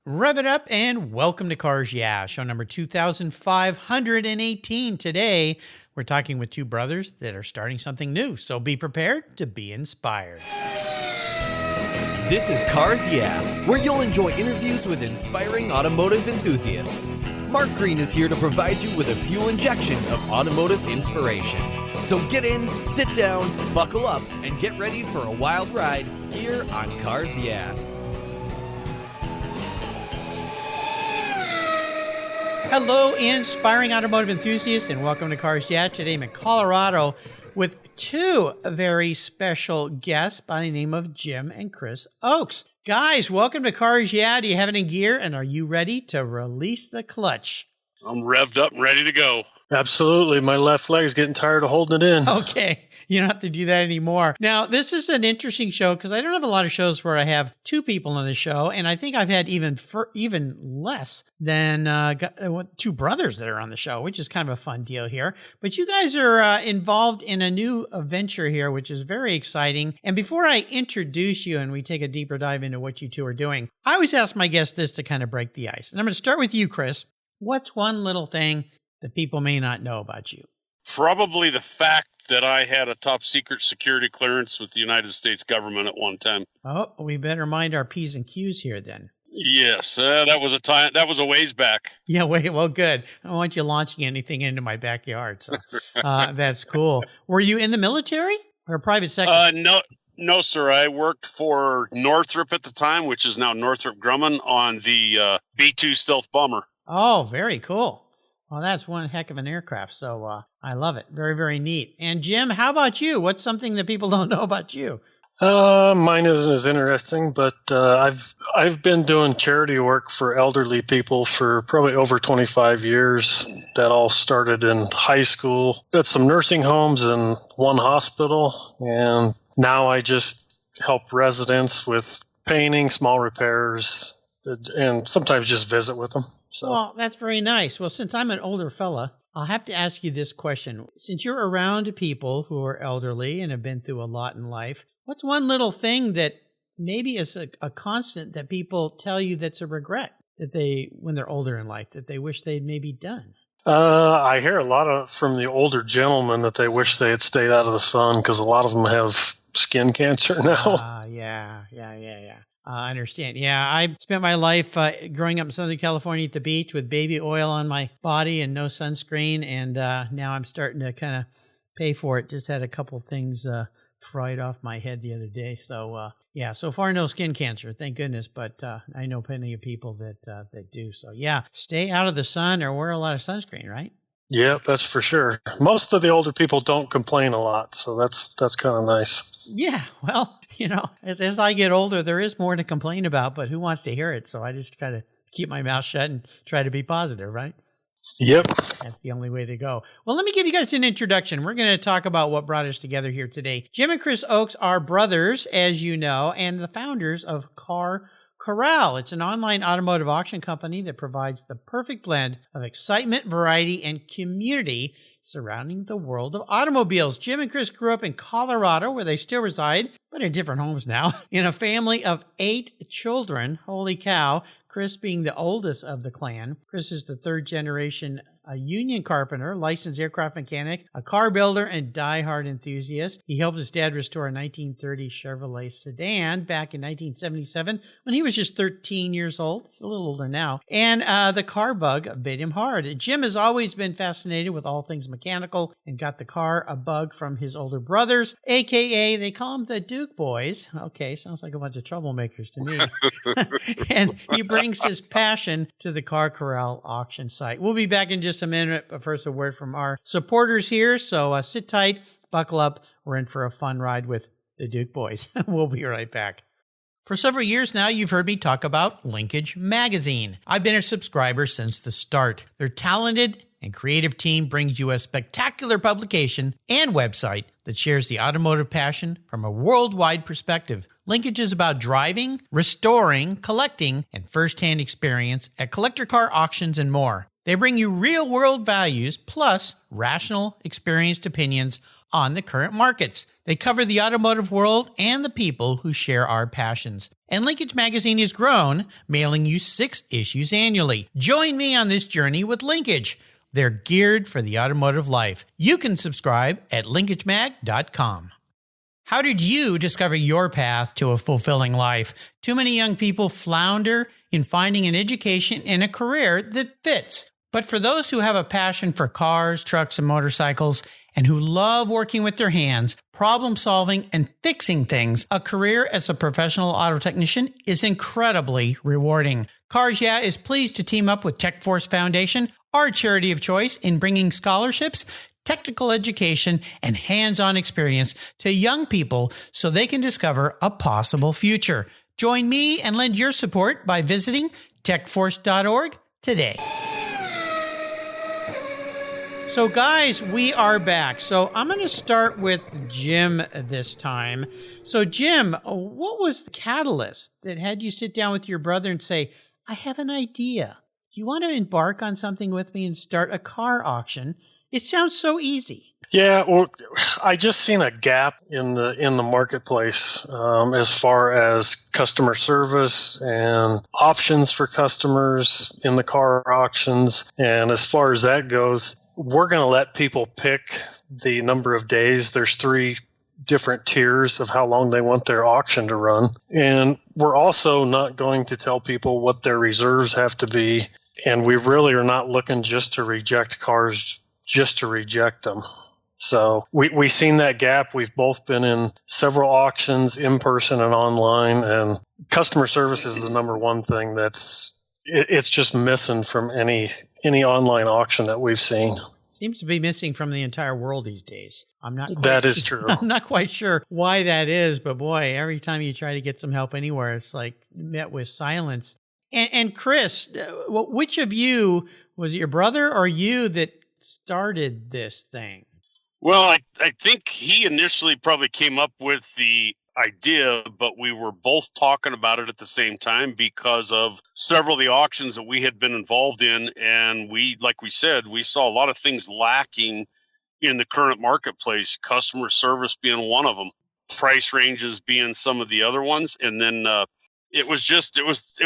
Rev it up and welcome to Cars Yeah, show number 2518. Today, we're talking with two brothers that are starting something new, so be prepared to be inspired. This is Cars Yeah, where you'll enjoy interviews with inspiring automotive enthusiasts. Mark Green is here to provide you with a fuel injection of automotive inspiration. So get in, sit down, buckle up, and get ready for a wild ride here on Cars Yeah. Hello, inspiring automotive enthusiasts, and welcome to Cars Yeah. Today I'm in Colorado with two very special guests by the name of Jim and Chris Oakes. Guys, welcome to Cars Yeah. Do you have it in gear, and are you ready to release the clutch? I'm revved up and ready to go. Absolutely. My left leg's getting tired of holding it in. Okay. You don't have to do that anymore. Now, this is an interesting show because I don't have a lot of shows where I have two people on the show, and I think I've had even less than two brothers that are on the show, which is kind of a fun deal here. But you guys are involved in a new venture here, which is very exciting. And before I introduce you and we take a deeper dive into what you two are doing, I always ask my guests this to kind of break the ice. And I'm going to start with you, Chris. What's one little thing that people may not know about you? Probably the fact that I had a top secret security clearance with the United States government at one time. Oh, we better mind our P's and Q's here then. Yes, that was a ways back. Yeah, wait, well, good. I don't want you launching anything into my backyard, so that's cool. Were you in the military or private sector? No, sir. I worked for Northrop at the time, which is now Northrop Grumman, on the B-2 stealth bomber. Oh, very cool. Well, that's one heck of an aircraft, so I love it. Very, very neat. And Jim, how about you? What's something that people don't know about you? Mine isn't as interesting, but I've been doing charity work for elderly people for probably over 25 years. That all started in high school at some nursing homes and one hospital, and now I just help residents with painting, small repairs, and sometimes just visit with them. So. Well, that's very nice. Well, since I'm an older fella, I'll have to ask you this question. Since you're around people who are elderly and have been through a lot in life, what's one little thing that maybe is a constant that people tell you that's a regret that when they're older in life, that they wish they'd maybe done? I hear a lot from the older gentlemen that they wish they had stayed out of the sun because a lot of them have skin cancer now. Yeah. I understand. Yeah, I spent my life growing up in Southern California at the beach with baby oil on my body and no sunscreen, and now I'm starting to kind of pay for it. Just had a couple things fried off my head the other day. So, yeah, so far no skin cancer, thank goodness, but I know plenty of people that do. So, yeah, stay out of the sun or wear a lot of sunscreen, right? Yeah, that's for sure. Most of the older people don't complain a lot, so that's kind of nice. Yeah, well, as I get older, there is more to complain about, but who wants to hear it? So I just kind of keep my mouth shut and try to be positive, right? Yep. That's the only way to go. Well, let me give you guys an introduction. We're going to talk about what brought us together here today. Jim and Chris Oakes are brothers, as you know, and the founders of Car Corral. It's an online automotive auction company that provides the perfect blend of excitement, variety, and community surrounding the world of automobiles. Jim and Chris grew up in Colorado, where they still reside, but in different homes now, in a family of 8 children. Holy cow. Chris being the oldest of the clan. Chris is the third generation union carpenter, licensed aircraft mechanic, a car builder, and diehard enthusiast. He helped his dad restore a 1930 Chevrolet sedan back in 1977 when he was just 13 years old. He's a little older now. And the car bug bit him hard. Jim has always been fascinated with all things mechanical and got the car a bug from his older brothers, a.k.a. they call them the Duke Boys. Okay, sounds like a bunch of troublemakers to me. And he brings his passion to the Car Corral auction site. We'll be back in just a minute, but first a word from our supporters here. So sit tight, buckle up. We're in for a fun ride with the Duke Boys. We'll be right back. For several years now, you've heard me talk about Linkage Magazine. I've been a subscriber since the start. Their talented and creative team brings you a spectacular publication and website that shares the automotive passion from a worldwide perspective. Linkage is about driving, restoring, collecting, and first-hand experience at collector car auctions and more. They bring you real-world values plus rational, experienced opinions on the current markets. They cover the automotive world and the people who share our passions. And Linkage Magazine has grown, mailing you 6 issues annually. Join me on this journey with Linkage. They're geared for the automotive life. You can subscribe at linkagemag.com. How did you discover your path to a fulfilling life? Too many young people flounder in finding an education and a career that fits. But for those who have a passion for cars, trucks, and motorcycles, and who love working with their hands, problem solving, and fixing things, a career as a professional auto technician is incredibly rewarding. Cars Yeah! is pleased to team up with TechForce Foundation, our charity of choice, in bringing scholarships, technical education, and hands-on experience to young people so they can discover a possible future. Join me and lend your support by visiting techforce.org today. So guys, we are back. So I'm going to start with Jim this time. So Jim, what was the catalyst that had you sit down with your brother and say, I have an idea. Do you want to embark on something with me and start a car auction? It sounds so easy. Yeah, well, I just seen a gap in the marketplace as far as customer service and options for customers in the car auctions. And as far as that goes, we're going to let people pick the number of days. There's 3 different tiers of how long they want their auction to run. And we're also not going to tell people what their reserves have to be. And we really are not looking just to reject cars just to reject them. So we've seen that gap. We've both been in several auctions in person and online, and customer service is the number one thing it's just missing from any online auction that we've seen. Seems to be missing from the entire world these days. That is true. I'm not quite sure why that is, but boy, every time you try to get some help anywhere, it's like met with silence. And Chris, which of you, was it your brother or you that started this thing? Well, I think he initially probably came up with the idea, but we were both talking about it at the same time because of several of the auctions that we had been involved in. And like we said, we saw a lot of things lacking in the current marketplace, customer service being one of them, price ranges being some of the other ones. And then it was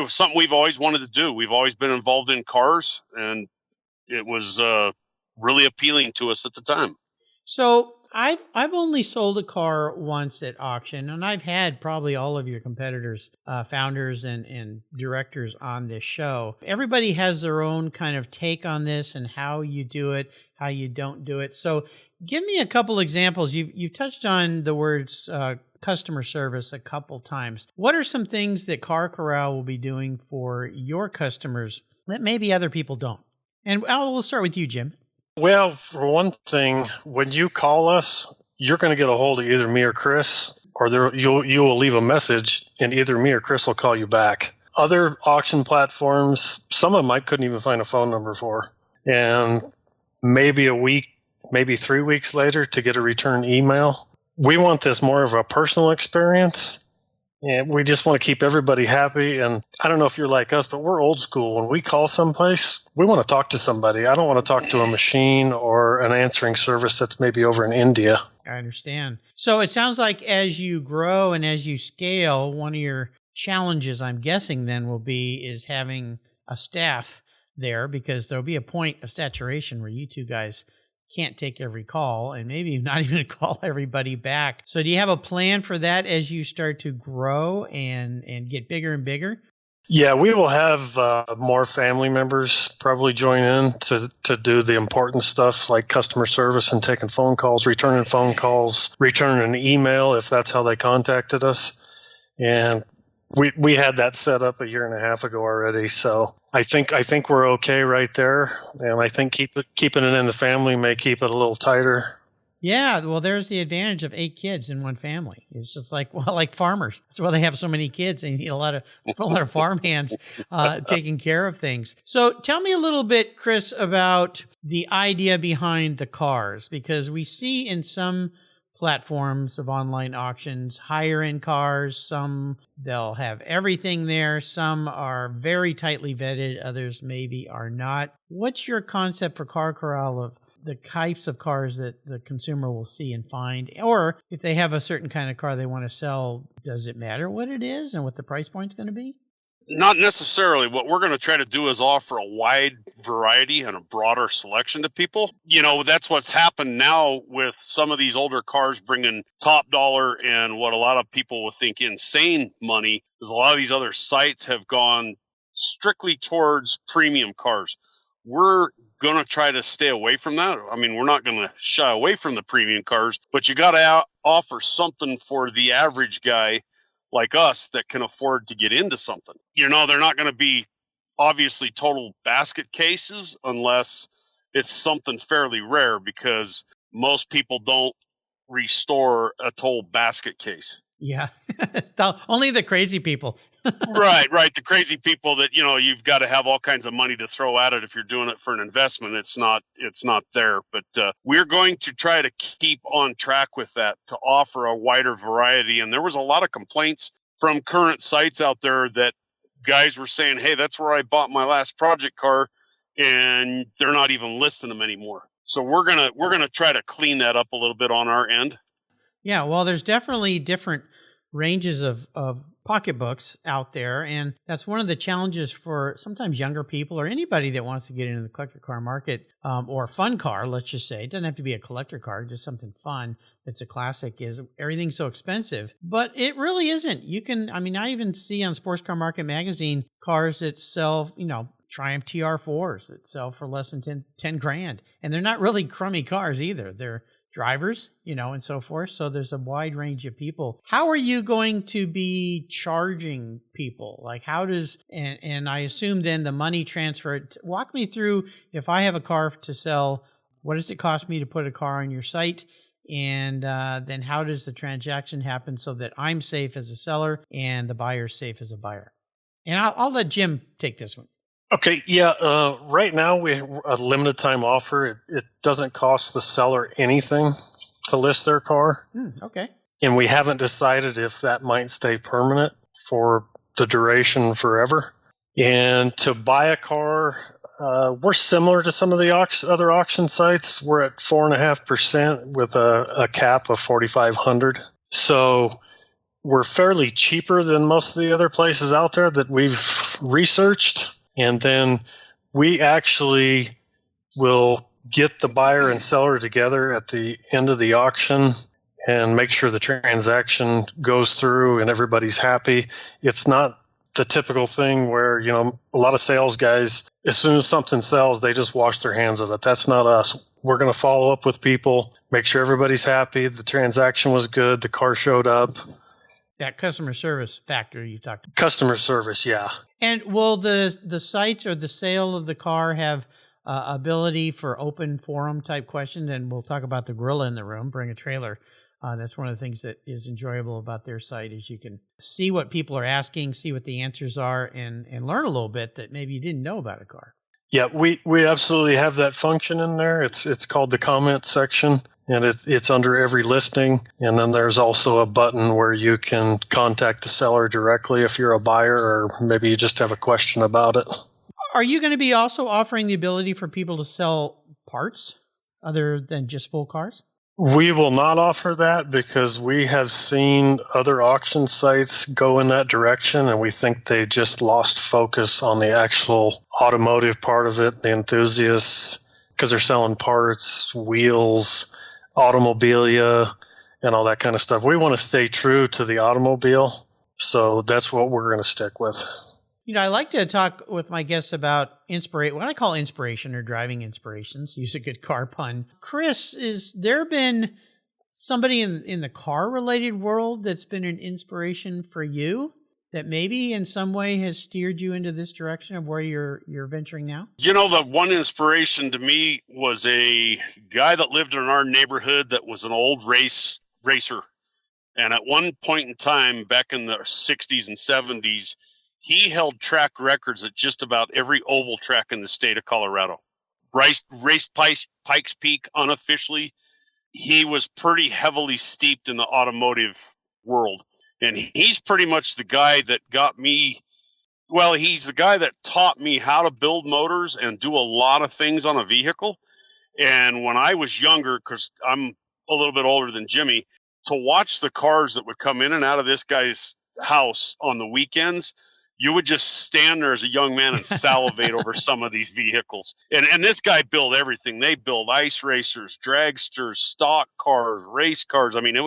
something we've always wanted to do. We've always been involved in cars, and it was really appealing to us at the time. So I've only sold a car once at auction, and I've had probably all of your competitors, founders and directors on this show. Everybody has their own kind of take on this and how you do it, how you don't do it. So give me a couple examples. You've touched on the words customer service a couple times. What are some things that Car Corral will be doing for your customers that maybe other people don't? And we'll start with you, Jim. Well, for one thing, when you call us, you're going to get a hold of either me or Chris, or you will leave a message, and either me or Chris will call you back. Other auction platforms, some of them I couldn't even find a phone number for. And maybe a week, maybe 3 weeks later to get a return email. We want this more of a personal experience. And we just want to keep everybody happy. And I don't know if you're like us, but we're old school. When we call someplace, we want to talk to somebody. I don't want to talk to a machine or an answering service that's maybe over in India. I understand. So it sounds like as you grow and as you scale, one of your challenges, I'm guessing then, is having a staff there, because there'll be a point of saturation where you two guys can't take every call and maybe not even call everybody back. So do you have a plan for that as you start to grow and get bigger and bigger? Yeah, we will have more family members probably join in to do the important stuff like customer service and taking phone calls, returning an email if that's how they contacted us. And we had that set up 1.5 years ago already. So I think we're okay right there. And I think keeping it in the family may keep it a little tighter. Yeah, well, there's the advantage of 8 kids in one family. It's just like farmers. That's why they have so many kids. They need a lot of farm hands taking care of things. So tell me a little bit, Chris, about the idea behind the cars, because we see in some platforms of online auctions, higher end cars. Some they'll have everything there. Some are very tightly vetted. Others maybe are not. What's your concept for Car Corral of the types of cars that the consumer will see and find? Or if they have a certain kind of car they want to sell, does it matter what it is and what the price point's going to be? Not necessarily. What we're going to try to do is offer a wide variety and a broader selection to people. That's what's happened now with some of these older cars bringing top dollar and what a lot of people will think insane money, is a lot of these other sites have gone strictly towards premium cars. We're going to try to stay away from that. I mean, we're not going to shy away from the premium cars, but you got to offer something for the average guy like us that can afford to get into something. They're not going to be obviously total basket cases unless it's something fairly rare, because most people don't restore a total basket case. Yeah. Only the crazy people. Right. The crazy people that, you've got to have all kinds of money to throw at it if you're doing it for an investment. It's not there. But we're going to try to keep on track with that, to offer a wider variety. And there was a lot of complaints from current sites out there that guys were saying, hey, that's where I bought my last project car, and they're not even listing them anymore. So we're gonna try to clean that up a little bit on our end. Yeah, well, there's definitely different ranges of pocketbooks out there, and that's one of the challenges for sometimes younger people or anybody that wants to get into the collector car market, or fun car, let's just say. It doesn't have to be a collector car, just something fun that's a classic. Is everything's so expensive, but it really isn't. I even see on Sports Car Market magazine cars that sell, Triumph TR4s that sell for less than 10 grand, and they're not really crummy cars either. They're drivers, and so forth. So there's a wide range of people. How are you going to be charging people? Like, how does, and I assume then the money transfer, walk me through, if I have a car to sell, what does it cost me to put a car on your site? And then how does the transaction happen so that I'm safe as a seller and the buyer's safe as a buyer? And I'll let Jim take this one. Okay, yeah. Right now we have a limited time offer. It doesn't cost the seller anything to list their car. Okay. And we haven't decided if that might stay permanent for the duration forever. And to buy a car, we're similar to some of the other auction sites. We're at 4.5% with a cap of $4,500. So we're fairly cheaper than most of the other places out there that we've researched. And then we actually will get the buyer and seller together at the end of the auction and make sure the transaction goes through and everybody's happy. It's not the typical thing where, a lot of sales guys, as soon as something sells, they just wash their hands of it. That's not us. We're going to follow up with people, make sure everybody's happy, the transaction was good, the car showed up. That customer service factor you talked about. Customer service, yeah. And will the sites or the sale of the car have ability for open forum type questions? And we'll talk about the gorilla in the room, bring a trailer. That's one of the things that is enjoyable about their site, is you can see what people are asking, see what the answers are, and learn a little bit that maybe you didn't know about a car. Yeah, we absolutely have that function in there. It's called the comment section. And it's under every listing. And then there's also a button where you can contact the seller directly if you're a buyer, or maybe you just have a question about it. Are you going to be also offering the ability for people to sell parts other than just full cars? We will not offer that because we have seen other auction sites go in that direction, and we think they just lost focus on the actual automotive part of it, the enthusiasts, because they're selling parts, wheels, automobilia, and all that kind of stuff. We want to stay true to the automobile, so that's what we're going to stick with. I like to talk with my guests about what I call inspiration or driving inspirations. Use a good car pun. Chris, is there been somebody in the car-related world that's been an inspiration for you that maybe in some way has steered you into this direction of where you're venturing now? The one inspiration to me was a guy that lived in our neighborhood that was an old racer. And at one point in time, back in the 60s and 70s, he held track records at just about every oval track in the state of Colorado. Raced Pikes Peak unofficially. he was pretty heavily steeped in the automotive world. And he's pretty much the guy that got me, well, he's the guy that taught me how to build motors and do a lot of things on a vehicle. And when I was younger, because I'm a little bit older than Jimmy, to watch the cars that would come in and out of this guy's house on the weekends, you would just stand there as a young man and salivate over some of these vehicles. And this guy built everything. They built ice racers, dragsters, stock cars, race cars. I mean, it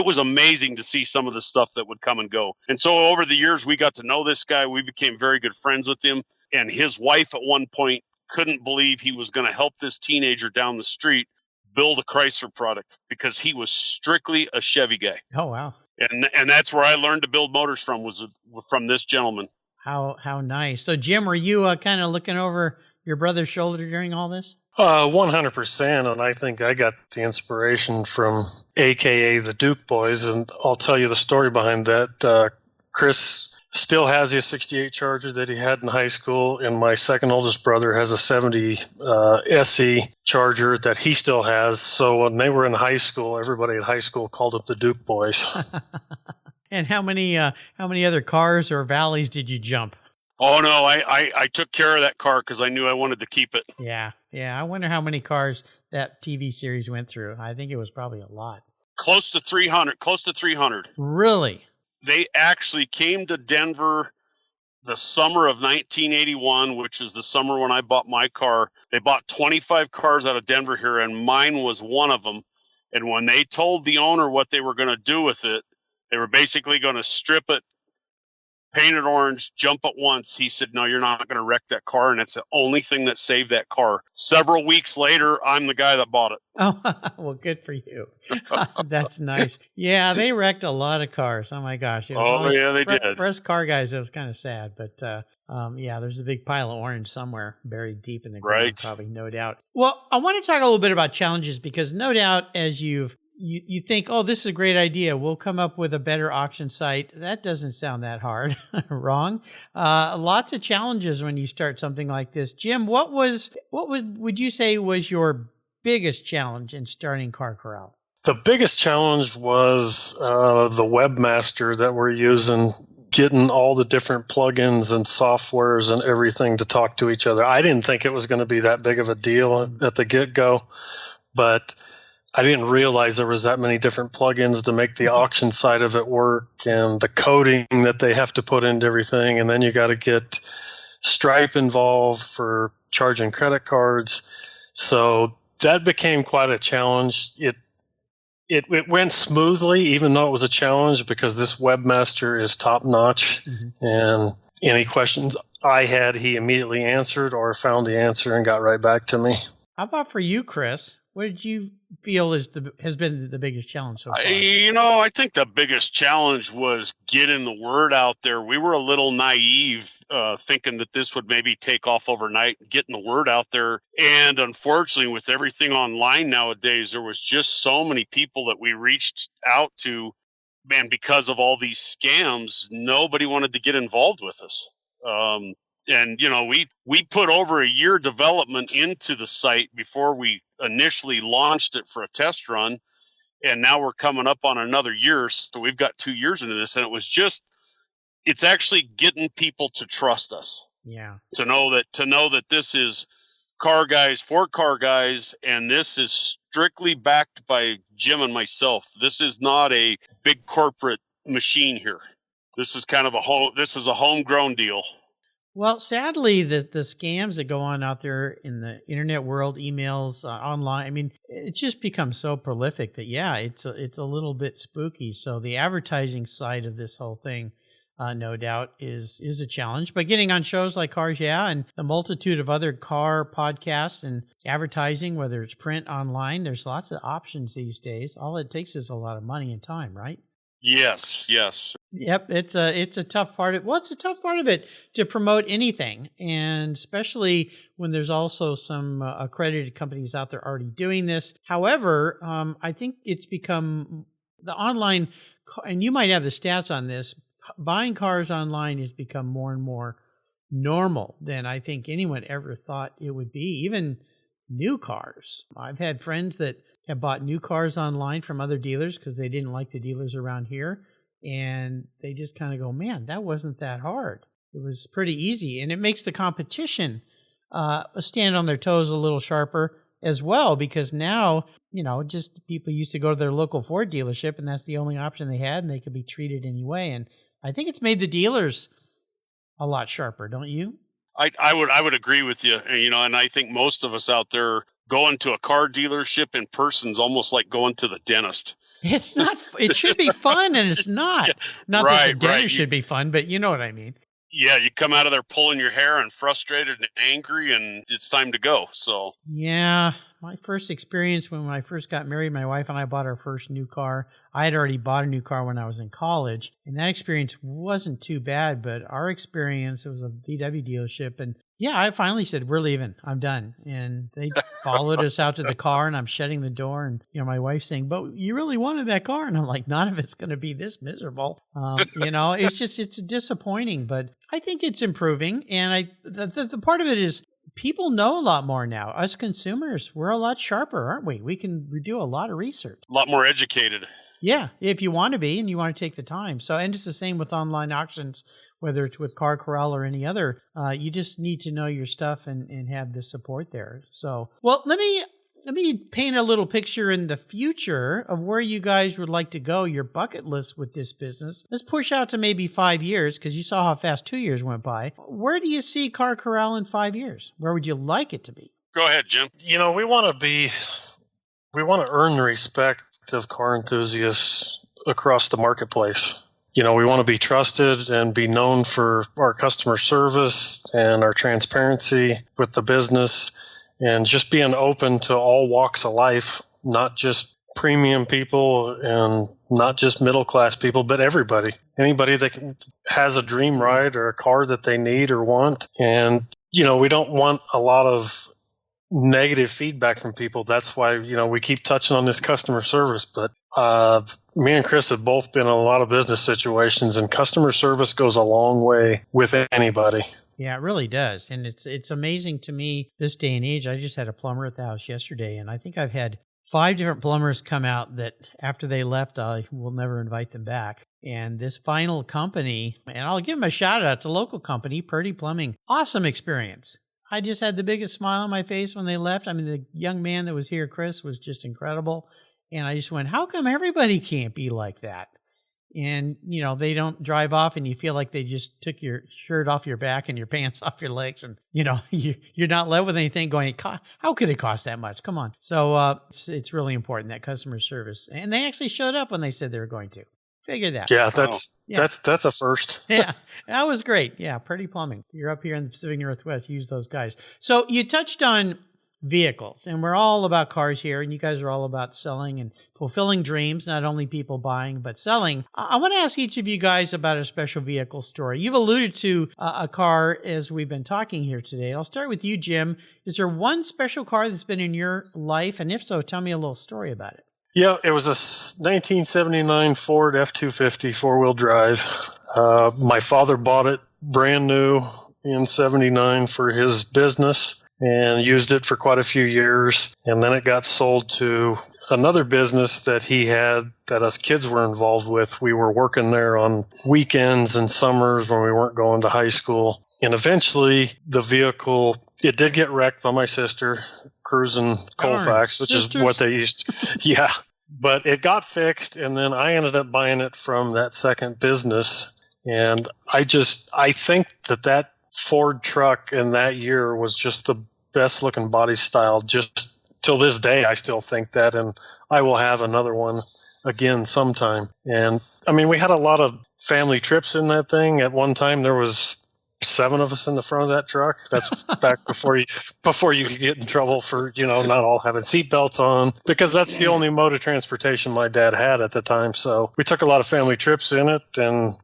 was amazing to see some of the stuff that would come and go. And so over the years, we got to know this guy. We became very good friends with him. And his wife at one point couldn't believe he was going to help this teenager down the street build a Chrysler product, because he was strictly a Chevy guy. Oh, wow. And that's where I learned to build motors from, was from this gentleman. How nice. So, Jim, were you kind of looking over your brother's shoulder during all this? 100%. And I think I got the inspiration from AKA the Duke Boys. And I'll tell you the story behind that. Chris still has his 68 Charger that he had in high school, and my second oldest brother has a 70 SE Charger that he still has. So when they were in high school, everybody at high school called up the Duke Boys. And how many other cars or valleys did you jump? Oh, no, I took care of that car because I knew I wanted to keep it. Yeah. I wonder how many cars that TV series went through. I think it was probably a lot. Close to 300. Really? They actually came to Denver the summer of 1981, which is the summer when I bought my car. They bought 25 cars out of Denver here, and mine was one of them. And when they told the owner what they were going to do with it, they were basically going to strip it, paint it orange, jump it once. He said, no, you're not going to wreck that car. And it's the only thing that saved that car. Several weeks later, I'm the guy that bought it. Oh, well, good for you. That's nice. Yeah, they wrecked a lot of cars. Oh, my gosh. It was they did. For us car guys, it was kind of sad. But, yeah, there's a big pile of orange somewhere buried deep in the ground, right. Probably, no doubt. Well, I want to talk a little bit about challenges, because no doubt as you think, oh, this is a great idea, we'll come up with a better auction site. That doesn't sound that hard. Wrong. Lots of challenges when you start something like this. Jim, what would you say was your biggest challenge in starting Car Corral? The biggest challenge was the webmaster that we're using, getting all the different plugins and softwares and everything to talk to each other. I didn't think it was going to be that big of a deal at the get-go, but I didn't realize there was that many different plugins to make the auction side of it work, and the coding that they have to put into everything. And then you got to get Stripe involved for charging credit cards. So that became quite a challenge. It went smoothly, even though it was a challenge, because this webmaster is top notch. Mm-hmm. And any questions I had, he immediately answered or found the answer and got right back to me. How about for you, Chris? What did you feel has been the biggest challenge so far? I think the biggest challenge was getting the word out there. We were a little naive, thinking that this would maybe take off overnight, getting the word out there. And unfortunately, with everything online nowadays, there was just so many people that we reached out to. And because of all these scams, nobody wanted to get involved with us. And, we put over a year development into the site before we initially launched it for a test run. And now we're coming up on another year. So we've got 2 years into this. And it's actually getting people to trust us. Yeah. To know that this is car guys for car guys. And this is strictly backed by Jim and myself. This is not a big corporate machine here. This is kind of a homegrown deal. Well, sadly, the scams that go on out there in the internet world, emails, online, I mean, it's just become so prolific that, yeah, it's a little bit spooky. So the advertising side of this whole thing, no doubt, is a challenge. But getting on shows like Cars Yeah and the multitude of other car podcasts and advertising, whether it's print, online, there's lots of options these days. All it takes is a lot of money and time, right? Yes. Yep, it's a tough part of it's a tough part of it to promote anything, and especially when there's also some accredited companies out there already doing this. However, I think it's become the online, and you might have the stats on this. Buying cars online has become more and more normal than I think anyone ever thought it would be. Even new cars. I've had friends that have bought new cars online from other dealers because they didn't like the dealers around here. And they just kind of go, man, that wasn't that hard. It was pretty easy. And it makes the competition stand on their toes a little sharper as well, because now, just people used to go to their local Ford dealership and that's the only option they had and they could be treated anyway. And I think it's made the dealers a lot sharper, don't you? I would agree with you. And I think most of us out there going to a car dealership in person is almost like going to the dentist. It's not. It should be fun, and it's not. Not that the dentist should be fun, but you know what I mean. Yeah, you come out of there pulling your hair and frustrated and angry, and it's time to go. So yeah, my first experience when I first got married, my wife and I bought our first new car. I had already bought a new car when I was in college, and that experience wasn't too bad. But our experience, it was a VW dealership, and yeah, I finally said, we're leaving. I'm done. And they followed us out to the car, and I'm shutting the door. And, my wife's saying, but you really wanted that car. And I'm like, none of it's going to be this miserable. It's disappointing, but I think it's improving. And the part of it is people know a lot more now. Us consumers, we're a lot sharper, aren't we? We can do a lot of research. A lot more educated. Yeah, if you want to be and you want to take the time. So, and it's the same with online auctions, whether it's with Car Corral or any other. You just need to know your stuff and have the support there. So, well, let me paint a little picture in the future of where you guys would like to go, your bucket list with this business. Let's push out to maybe 5 years, because you saw how fast 2 years went by. Where do you see Car Corral in 5 years? Where would you like it to be? Go ahead, Jim. We want to earn the respect of car enthusiasts across the marketplace. We want to be trusted and be known for our customer service and our transparency with the business, and just being open to all walks of life, not just premium people and not just middle class people, but everybody. Anybody that has a dream ride or a car that they need or want. And, we don't want a lot of negative feedback from people. That's why, we keep touching on this customer service. But me and Chris have both been in a lot of business situations, and customer service goes a long way with anybody. Yeah, it really does. And it's amazing to me this day and age. I just had a plumber at the house yesterday, and I think I've had 5 different plumbers come out that after they left, I will never invite them back. And this final company, and I'll give them a shout out to local company, Purdy Plumbing. Awesome experience. I just had the biggest smile on my face when they left. I mean, the young man that was here, Chris, was just incredible. And I just went, how come everybody can't be like that? And, they don't drive off and you feel like they just took your shirt off your back and your pants off your legs. And, you're not left with anything going, how could it cost that much? Come on. So it's really important, that customer service. And they actually showed up when they said they were going to. Figure that. Yeah, that's a first. Yeah, that was great. Yeah, Purdy Plumbing. You're up here in the Pacific Northwest. Use those guys. So you touched on vehicles, and we're all about cars here, and you guys are all about selling and fulfilling dreams, not only people buying, but selling. I want to ask each of you guys about a special vehicle story. You've alluded to a car as we've been talking here today. I'll start with you, Jim. Is there one special car that's been in your life? And if so, tell me a little story about it. Yeah, it was a 1979 Ford F-250 four-wheel drive. My father bought it brand new in 79 for his business and used it for quite a few years. And then it got sold to another business that he had that us kids were involved with. We were working there on weekends and summers when we weren't going to high school. And eventually the vehicle, it did get wrecked by my sister cruising Colfax, which is what they used. Yeah. But it got fixed, and then I ended up buying it from that second business. And I think that Ford truck in that year was just the best looking body style. Just till this day, I still think that, and I will have another one again sometime. And I mean, we had a lot of family trips in that thing. At one time, there was 7 of us in the front of that truck. That's back before you could get in trouble for, not all having seatbelts on, because that's the only mode of transportation my dad had at the time. So we took a lot of family trips in it and,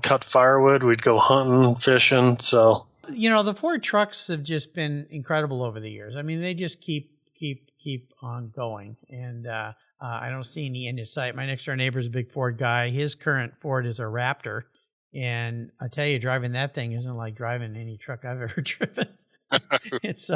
cut firewood. We'd go hunting, fishing. So, the Ford trucks have just been incredible over the years. I mean, they just keep on going. And, I don't see any end in sight. My next door neighbor is a big Ford guy. His current Ford is a Raptor. And I tell you, driving that thing isn't like driving any truck I've ever driven. It's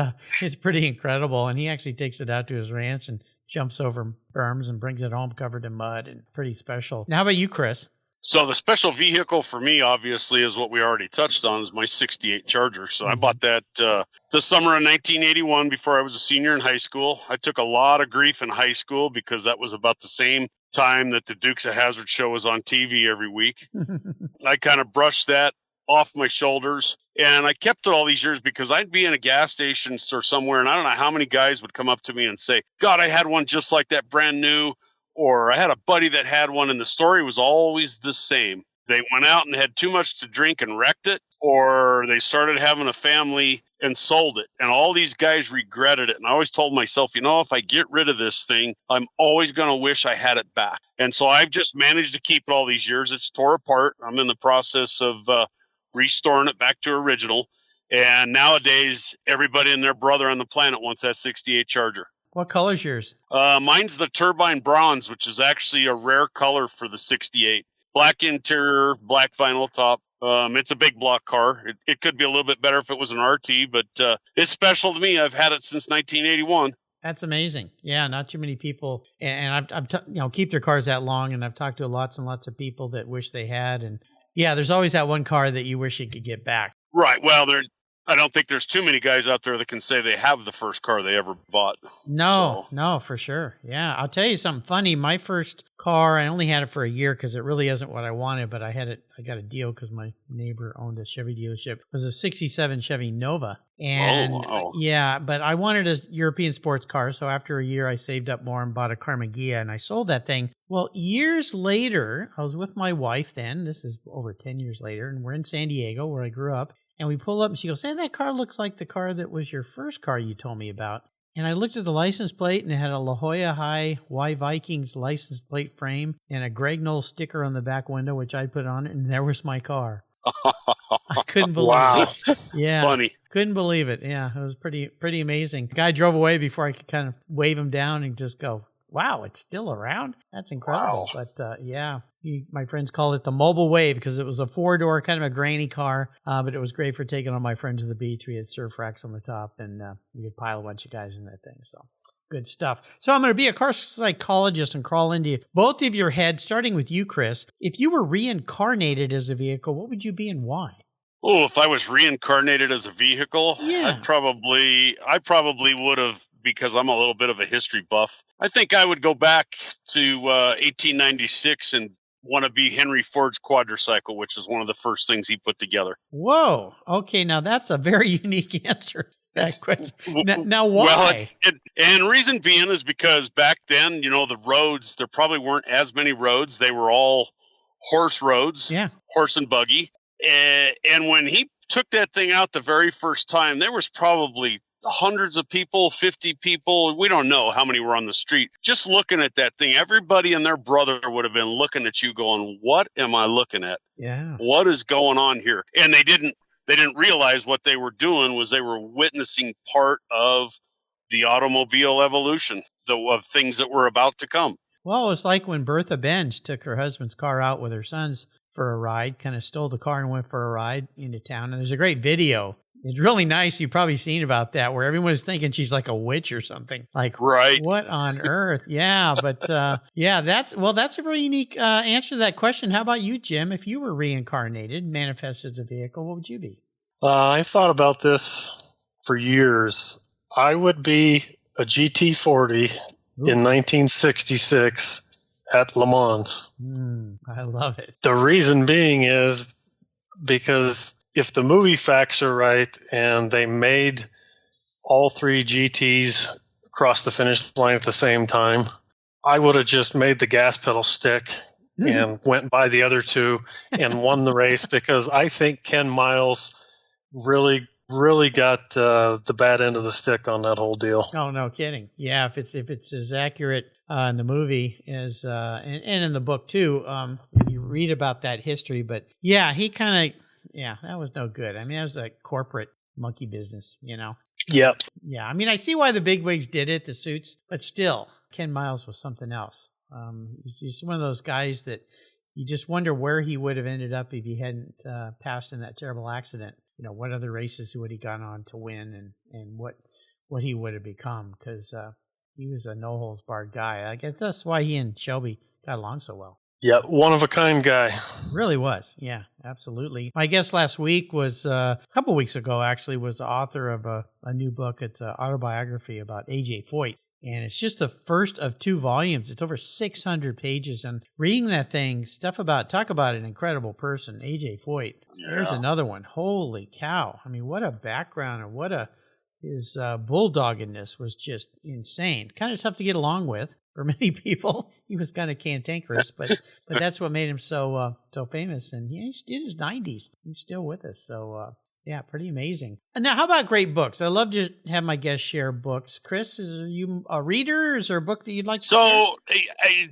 pretty incredible. And he actually takes it out to his ranch and jumps over berms and brings it home covered in mud, and pretty special. Now, how about you, Chris? So the special vehicle for me, obviously, is what we already touched on, is my 68 Charger. So I bought that the summer of 1981 before I was a senior in high school. I took a lot of grief in high school because that was about the same time that the Dukes of Hazzard show was on TV every week. I kind of brushed that off my shoulders, and I kept it all these years because I'd be in a gas station or somewhere, and I don't know how many guys would come up to me and say, God, I had one just like that, brand new. Or I had a buddy that had one, and the story was always the same. They went out and had too much to drink and wrecked it, or they started having a family and sold it. And all these guys regretted it. And I always told myself, if I get rid of this thing, I'm always going to wish I had it back. And so I've just managed to keep it all these years. It's tore apart. I'm in the process of restoring it back to original. And nowadays, everybody and their brother on the planet wants that 68 Charger. What color's yours? Mine's the turbine bronze, which is actually a rare color for the 68. Black interior, black vinyl top. It's a big block car. It could be a little bit better if it was an RT, but it's special to me. I've had it since 1981. That's amazing. Yeah, not too many people, and I've keep their cars that long, and I've talked to lots and lots of people that wish they had, and yeah, there's always that one car that you wish you could get back. Right. Well, I don't think there's too many guys out there that can say they have the first car they ever bought. No, for sure. Yeah, I'll tell you something funny. My first car, I only had it for a year because it really isn't what I wanted, but I got a deal because my neighbor owned a Chevy dealership. It was a 67 Chevy Nova. And yeah, but I wanted a European sports car. So after a year, I saved up more and bought a Carmagia, and I sold that thing. Well, years later, I was with my wife then. This is over 10 years later, and we're in San Diego where I grew up. And we pull up and she goes, hey, that car looks like the car that was your first car you told me about. And I looked at the license plate, and it had a La Jolla High Y Vikings license plate frame and a Greg Knoll sticker on the back window, which I put on it, and there was my car. I couldn't believe it. Yeah. Funny. Couldn't believe it. Yeah, it was pretty amazing. The guy drove away before I could kind of wave him down and just go, wow, it's still around? That's incredible. Wow. But yeah, my friends called it the Mobile Wave because it was a four-door, kind of a grainy car, but it was great for taking all my friends to the beach. We had surf racks on the top, and you could pile a bunch of guys in that thing. So good stuff. So I'm going to be a car psychologist and crawl into both of your heads, starting with you, Chris. If you were reincarnated as a vehicle, what would you be and why? Oh, if I was reincarnated as a vehicle, yeah. I probably would have, because I'm a little bit of a history buff. I think I would go back to 1896 and want to be Henry Ford's quadricycle, which is one of the first things he put together. Whoa. Okay, now that's a very unique answer. That question. Now why? Well, and reason being is because back then, the roads, there probably weren't as many roads. They were all horse roads, horse and buggy. And when he took that thing out the very first time, there was probably hundreds of people, 50 people. We don't know how many were on the street. Just looking at that thing, everybody and their brother would have been looking at you going, what am I looking at? Yeah. What is going on here? And they didn't realize what they were doing was they were witnessing part of the automobile evolution of things that were about to come. Well, it was like when Bertha Benz took her husband's car out with her sons for a ride, kind of stole the car and went for a ride into town. And there's a great video. It's really nice. You've probably seen about that, where everyone is thinking she's like a witch or something. Like, right. What on earth? Yeah, but yeah, that's a very unique answer to that question. How about you, Jim? If you were reincarnated, manifested as a vehicle, what would you be? I thought about this for years. I would be a GT40 in 1966 at Le Mans. I love it. The reason being is because if the movie facts are right and they made all three GTs cross the finish line at the same time, I would have just made the gas pedal stick and went by the other two and won the race, because I think Ken Miles really got the bad end of the stick on that whole deal. Oh, no kidding. Yeah, if it's as accurate in the movie as and in the book too, you read about that history. But yeah, he kind of that was no good. I mean, that was a corporate monkey business, Yep. Yeah, I mean, I see why the bigwigs did it, the suits, but still, Ken Miles was something else. He's one of those guys that you just wonder where he would have ended up if he hadn't passed in that terrible accident. what other races would he gone on to win, and what he would have become, because he was a no holds barred guy. I guess that's why he and Shelby got along so well. Yeah, one of a kind guy. Really was. Yeah, absolutely. My guest last week was, a couple weeks ago actually, was the author of a new book. It's an autobiography about A.J. Foyt. And it's just the first of 2 volumes. It's over 600 pages. And reading that thing, talk about an incredible person, A.J. Foyt. Yeah. There's another one. Holy cow. I mean, what a background, and his bulldoggedness was just insane. Kind of tough to get along with for many people. He was kind of cantankerous, but that's what made him so famous. And he's in his 90s. He's still with us. So, yeah, pretty amazing. Now, how about great books? I love to have my guests share books. Chris, are you a reader? Is there a book that you'd like to share? So,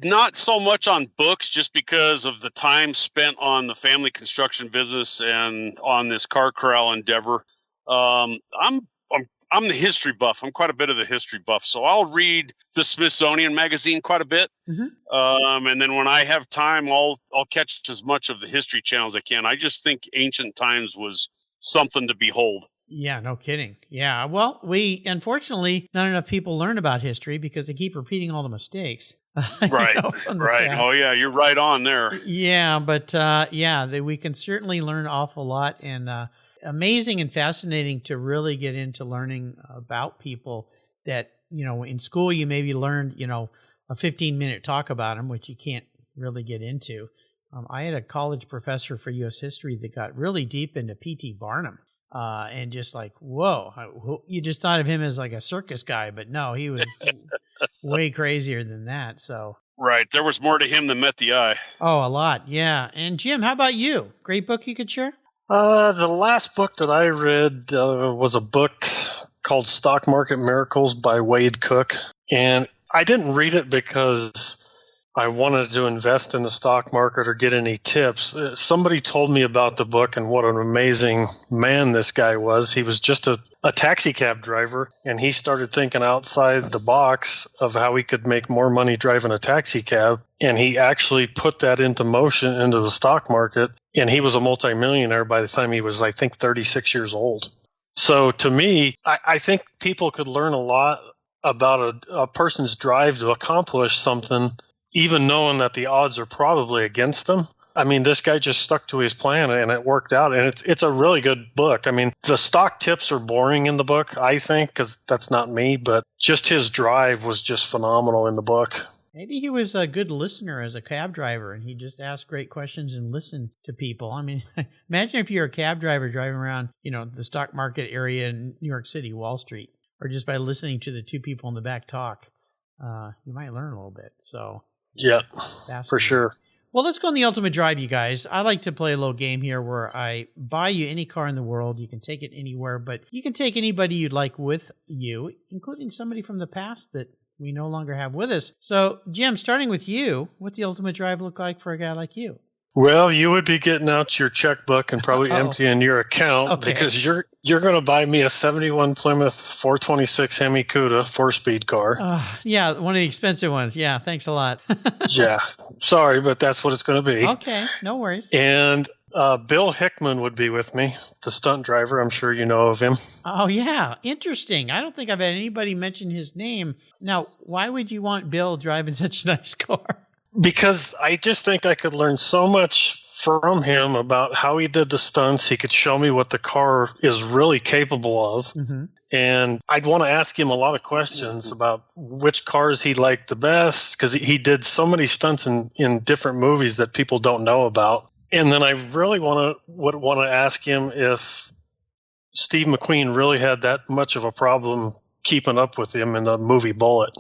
not so much on books, just because of the time spent on the family construction business and on this car corral endeavor. I'm the history buff. I'm quite a bit of the history buff. So I'll read the Smithsonian Magazine quite a bit. Mm-hmm. And then when I have time, I'll catch as much of the History Channel as I can. I just think ancient times was something to behold. Yeah, no kidding. Yeah. Well, unfortunately, not enough people learn about history because they keep repeating all the mistakes. Right. Right. Oh, yeah. You're right on there. Yeah. But we can certainly learn an awful lot, and amazing and fascinating to really get into learning about people that, in school you maybe learned, a 15-minute talk about them, which you can't really get into. I had a college professor for U.S. history that got really deep into P.T. Barnum, and just like, whoa, you just thought of him as like a circus guy, but no, he was way crazier than that. So right, there was more to him than met the eye. Oh, a lot, yeah. And Jim, how about you? Great book you could share? The last book that I read was a book called Stock Market Miracles by Wade Cook. And I didn't read it because I wanted to invest in the stock market or get any tips. Somebody told me about the book and what an amazing man this guy was. He was just a taxi cab driver, and he started thinking outside the box of how he could make more money driving a taxi cab. And he actually put that into motion into the stock market. And he was a multimillionaire by the time he was, I think, 36 years old. So to me, I think people could learn a lot about a person's drive to accomplish something, even knowing that the odds are probably against them. I mean, this guy just stuck to his plan and it worked out. And it's a really good book. I mean, the stock tips are boring in the book, I think, because that's not me. But just his drive was just phenomenal in the book. Maybe he was a good listener as a cab driver, and he just asked great questions and listened to people. I mean, imagine if you're a cab driver driving around, the stock market area in New York City, Wall Street, or just by listening to the 2 people in the back talk, you might learn a little bit. So, yeah, for sure. Well, let's go on the Ultimate Drive, you guys. I like to play a little game here where I buy you any car in the world. You can take it anywhere, but you can take anybody you'd like with you, including somebody from the past that we no longer have with us. So, Jim, starting with you, what's the Ultimate Drive look like for a guy like you? Well, you would be getting out your checkbook and probably emptying your account because you're going to buy me a 71 Plymouth 426 Hemi Cuda 4-speed car. Yeah, one of the expensive ones. Yeah, thanks a lot. Yeah, sorry, but that's what it's going to be. Okay, no worries. And Bill Hickman would be with me, the stunt driver. I'm sure you know of him. Oh, yeah. Interesting. I don't think I've had anybody mention his name. Now, why would you want Bill driving such a nice car? Because I just think I could learn so much from him about how he did the stunts. He could show me what the car is really capable of. Mm-hmm. And I'd want to ask him a lot of questions about which cars he liked the best, because he did so many stunts in different movies that people don't know about. And then I really would want to ask him if Steve McQueen really had that much of a problem keeping up with him in the movie Bullitt.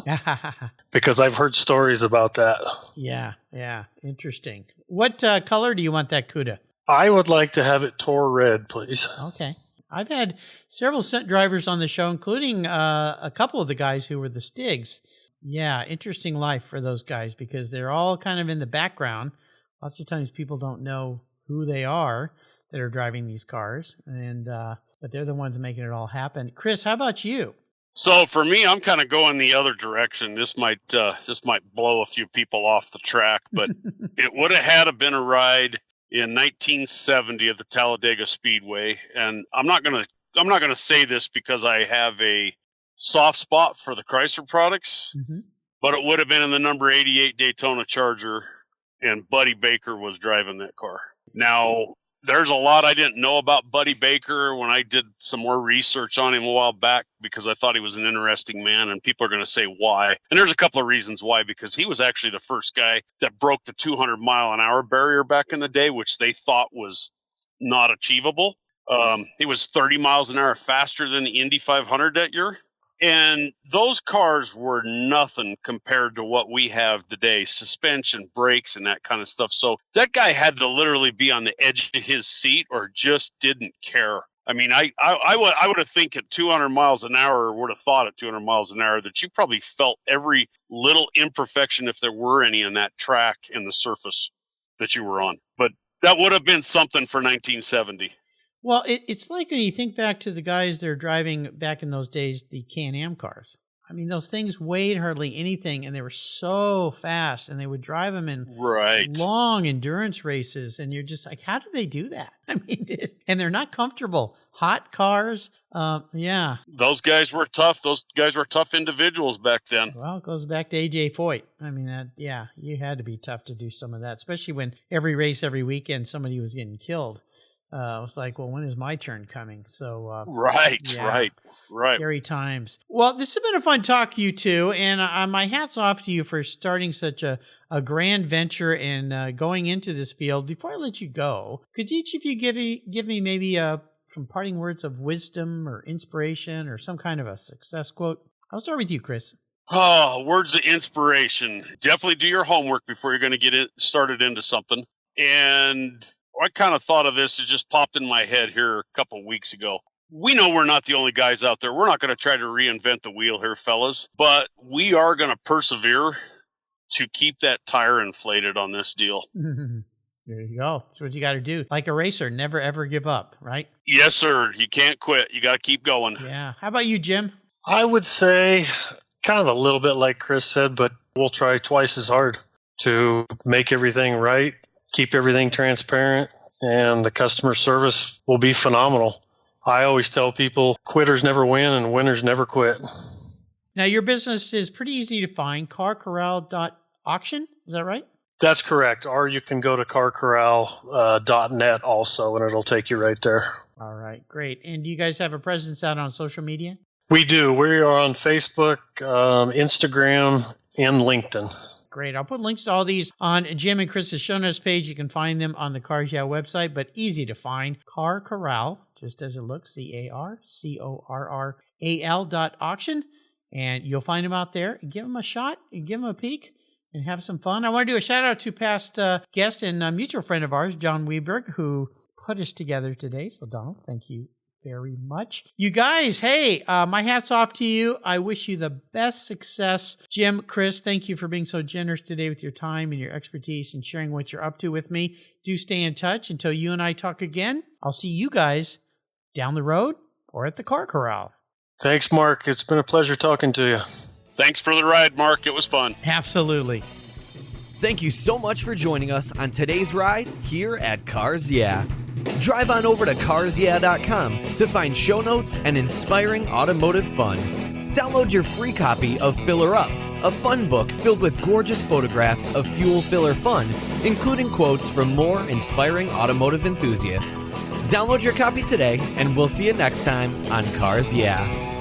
Because I've heard stories about that. Yeah. Interesting. What color do you want that Cuda? I would like to have it Tor red, please. Okay. I've had several stunt drivers on the show, including a couple of the guys who were the Stigs. Yeah, interesting life for those guys because they're all kind of in the background. Lots of times people don't know who they are that are driving these cars, and but they're the ones making it all happen. Chris, how about you? So for me, I'm kind of going the other direction. This might blow a few people off the track, but it would have had been a ride in 1970 at the Talladega Speedway. And I'm not gonna say this because I have a soft spot for the Chrysler products, but it would have been in the number 88 Daytona Charger, and Buddy Baker was driving that car. Now, there's a lot I didn't know about Buddy Baker when I did some more research on him a while back, because I thought he was an interesting man, and people are going to say why. And there's a couple of reasons why, because he was actually the first guy that broke the 200-mile-an-hour barrier back in the day, which they thought was not achievable. He was 30 miles an hour faster than the Indy 500 that year. And those cars were nothing compared to what we have today, suspension, brakes, and that kind of stuff. So that guy had to literally be on the edge of his seat or just didn't care. I mean, I would have think at 200 miles an hour, would have thought at 200 miles an hour that you probably felt every little imperfection, if there were any, in that track and the surface that you were on. But that would have been something for 1970. Well, it's like when you think back to the guys that are driving back in those days, the Can-Am cars. I mean, those things weighed hardly anything, and they were so fast, and they would drive them in long endurance races, and you're just like, how do they do that? I mean, and they're not comfortable. Hot cars, yeah. Those guys were tough. Those guys were tough individuals back then. Well, it goes back to A.J. Foyt. I mean, yeah, you had to be tough to do some of that, especially when every race, every weekend, somebody was getting killed. It was like, well, when is my turn coming? So, right. Scary times. Well, this has been a fun talk, you two, and my hat's off to you for starting such a grand venture and going into this field. Before I let you go, could each of you give me maybe some parting words of wisdom or inspiration or some kind of a success quote? I'll start with you, Chris. Oh, words of inspiration. Definitely do your homework before you're going to get started into something. And I kind of thought of this. It just popped in my head here a couple of weeks ago. We know we're not the only guys out there. We're not going to try to reinvent the wheel here, fellas, but we are going to persevere to keep that tire inflated on this deal. There you go. That's what you got to do. Like a racer, never, ever give up, right? Yes, sir. You can't quit. You got to keep going. Yeah. How about you, Jim? I would say kind of a little bit like Chris said, but we'll try twice as hard to make everything right. Keep everything transparent, and the customer service will be phenomenal. I always tell people quitters never win and winners never quit. Now, your business is pretty easy to find, carcorral.auction. Is that right? That's correct. Or you can go to carcorral.net also, and it'll take you right there. All right, great. And do you guys have a presence out on social media? We do. We are on Facebook, Instagram, and LinkedIn. Great. I'll put links to all these on Jim and Chris's show notes page. You can find them on the Cars Yeah website, but easy to find. Car Corral, just as it looks, CARCORRAL.auction. And you'll find them out there. Give them a shot and give them a peek and have some fun. I want to do a shout out to past guest and mutual friend of ours, John Weberg, who put us together today. So, Donald, thank you very much. You guys, hey, my hat's off to you. I wish you the best success. Jim, Chris, thank you for being so generous today with your time and your expertise and sharing what you're up to with me. Do stay in touch until you and I talk again. I'll see you guys down the road or at the Car Corral. Thanks, Mark. It's been a pleasure talking to you. Thanks for the ride, Mark. It was fun. Absolutely. Thank you so much for joining us on today's ride here at Cars Yeah. Drive on over to carsyeah.com to find show notes and inspiring automotive fun. Download your free copy of Filler Up, a fun book filled with gorgeous photographs of fuel filler fun, including quotes from more inspiring automotive enthusiasts. Download your copy today, and we'll see you next time on Cars Yeah.